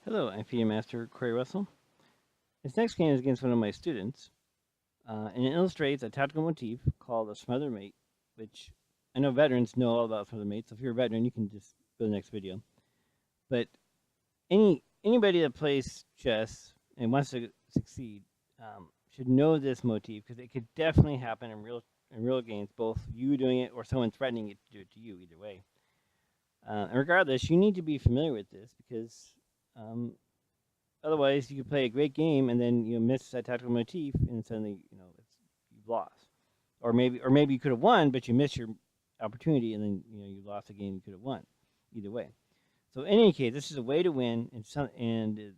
Hello, I'm FE Master Corey Russell. This next game is against one of my students, and it illustrates a tactical motif called a smothered mate, which I know veterans know all about smothered mates. So if you're a veteran, you can just go to the next video. But anybody that plays chess and wants to succeed should know this motif because it could definitely happen in real games, both you doing it or someone threatening it to do it to you. Either way, and regardless, you need to be familiar with this because um, otherwise, you could play a great game and then you miss that tactical motif, and suddenly you've lost. Or maybe you could have won, but you missed your opportunity, and then you lost a game you could have won. Either way. So in any case, this is a way to win, and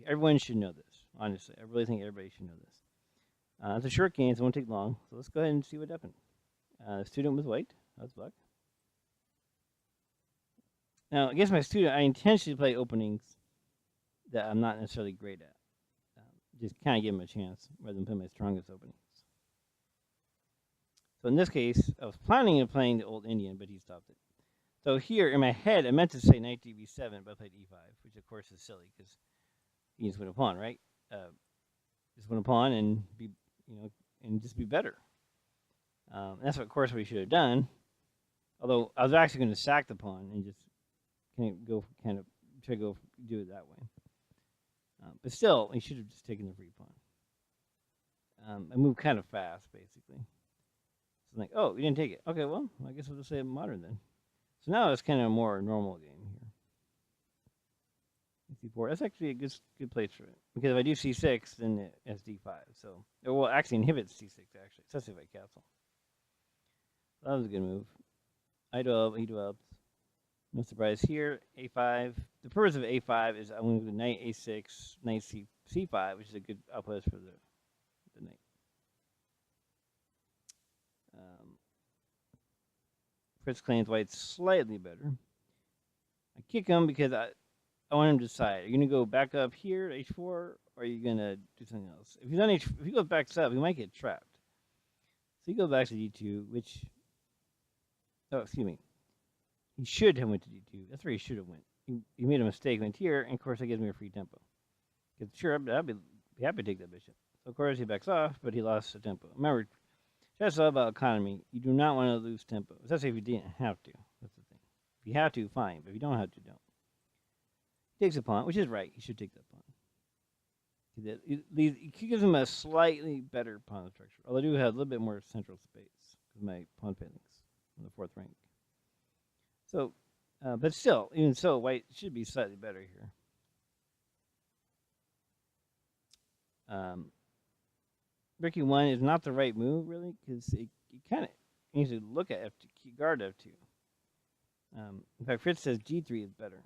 everyone should know this. Honestly, I really think everybody should know this. It's a short game, so it won't take long. So let's go ahead and see what happened. The student was white. That's black. Now, against my student, I intentionally play openings that I'm not necessarily great at. Just kind of give him a chance rather than play my strongest openings. So in this case, I was planning on playing the old Indian, but he stopped it. So here in my head, I meant to say knight to b7, but I played e5, which of course is silly because you just win a pawn, right? Just win a pawn and just be better. That's of course what he should have done. Although I was actually going to sack the pawn and just try to go do it that way. But still, he should have just taken the free pawn. I moved kind of fast, basically. So I'm like, oh, you didn't take it. Okay, well, I guess we'll just say modern then. So now it's kind of a more normal game here. C4. That's actually a good place for it. Because if I do C6, then it has D5. So it will actually inhibit C6, actually, especially if I castle. So that was a good move. I12, E12. No surprise here. A5. The purpose of A5 is I'm going to do knight A6, knight C5, which is a good outpost for the knight. Fritz claims white's slightly better. I kick him because I want him to decide. Are you going to go back up here to H4, or are you going to do something else? If he goes back up, he might get trapped. So he goes back to D2, which... Oh, excuse me. He should have went to D2. That's where he should have went. He made a mistake, went here, and of course that gives me a free tempo. Because sure, I'd be happy to take that bishop. So of course he backs off, but he lost the tempo. Remember, chess all about economy. You do not want to lose tempo, especially if you didn't have to. That's the thing. If you have to, fine. But if you don't have to, don't. He takes a pawn, which is right. He should take that pawn. It gives him a slightly better pawn structure. Although I do have a little bit more central space with my pawn pairings on the 4th rank. So, but still, even so, white should be slightly better here. Rook E1 is not the right move, really, because it kind of needs to look at F2, guard F2. In fact, Fritz says G3 is better.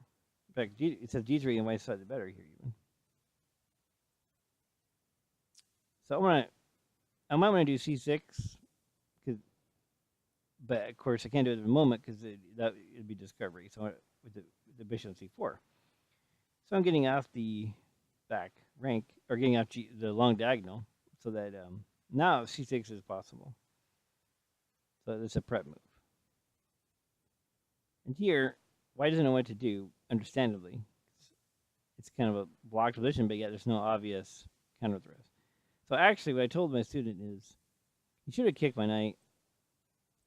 In fact, it says G3 and white's slightly better here, even. So I might want to do C6, but of course I can't do it at the moment because it'd be discovery. So with the bishop C4, so I'm getting off the back rank or getting off the long diagonal, so that now C6 is possible. So it's a prep move. And here, white doesn't know what to do. Understandably, it's kind of a blocked position, but yet there's no obvious counter thrust. So actually, what I told my student is, he should have kicked my knight,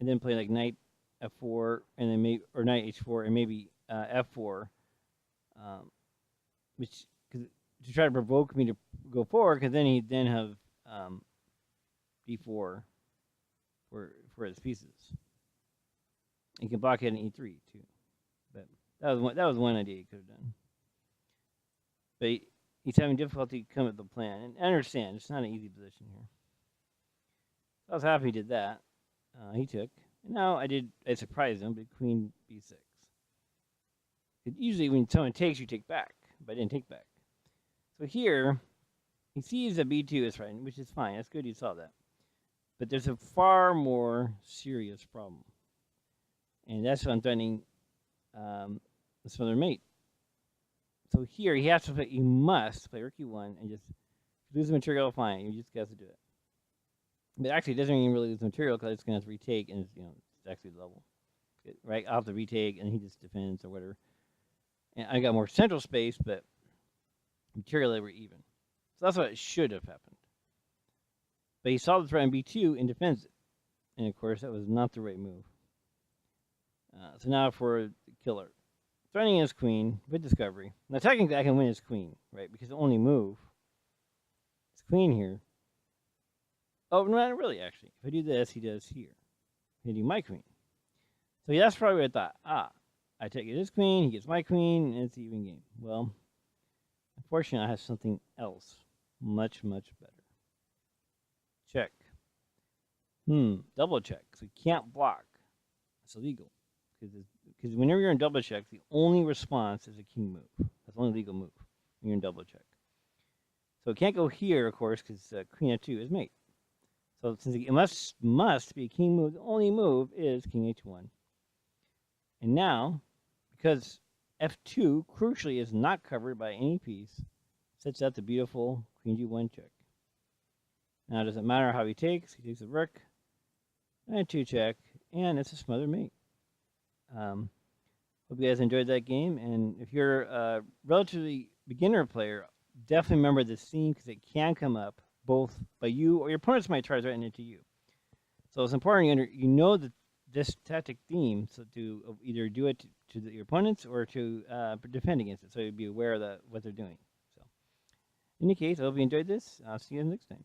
and then play like knight F4, and then maybe knight H4, and maybe F4, which to try to provoke me to go forward, because then he'd then have D4 for his pieces. He can block it in E3 too, but that was one idea he could have done. But he's having difficulty coming up with the plan, and I understand it's not an easy position here. So I was happy he did that. He took. And now I surprised him, but queen B6. Usually when someone takes, you take back, but I didn't take back. So here, he sees that B2 is threatened, which is fine. That's good you saw that. But there's a far more serious problem. And that's what I'm threatening this other mate. So here, he must play Rook E1 and just lose the material, fine. You just got to do it. But actually, it doesn't even really lose material because it's going to have to retake, and it's actually level. Right? I'll have to retake, and he just defends or whatever. And I got more central space, but materially were even. So that's what should have happened. But he saw the threat on b2 and defends it. And of course, that was not the right move. So now for the killer. Threatening his queen with discovery. Now technically I can win his queen, right? Because the only move is queen here. Oh, no, not really, actually. If I do this, he does here. Hitting my queen. So yeah, that's probably what I thought. I take his queen, he gets my queen, and it's an even game. Well, unfortunately, I have something else. Much, much better. Check. Double check. So you can't block. It's illegal. Because whenever you're in double check, the only response is a king move. That's the only legal move when you're in double check. So it can't go here, of course, because queen f2 is mate. So since it must be a king move, the only move is king h1. And now, because f2 crucially is not covered by any piece, sets out the beautiful queen g1 check. Now it doesn't matter how he takes the rook, and 2 check, and it's a smothered mate. Hope you guys enjoyed that game, and if you're a relatively beginner player, definitely remember this theme because it can come up both by you or your opponents might try to threaten it to you. So it's important you know this tactic theme, so to either do it to your opponents or to defend against it, so you'd be aware of what they're doing. So in any case, I hope you enjoyed this. I'll see you next time.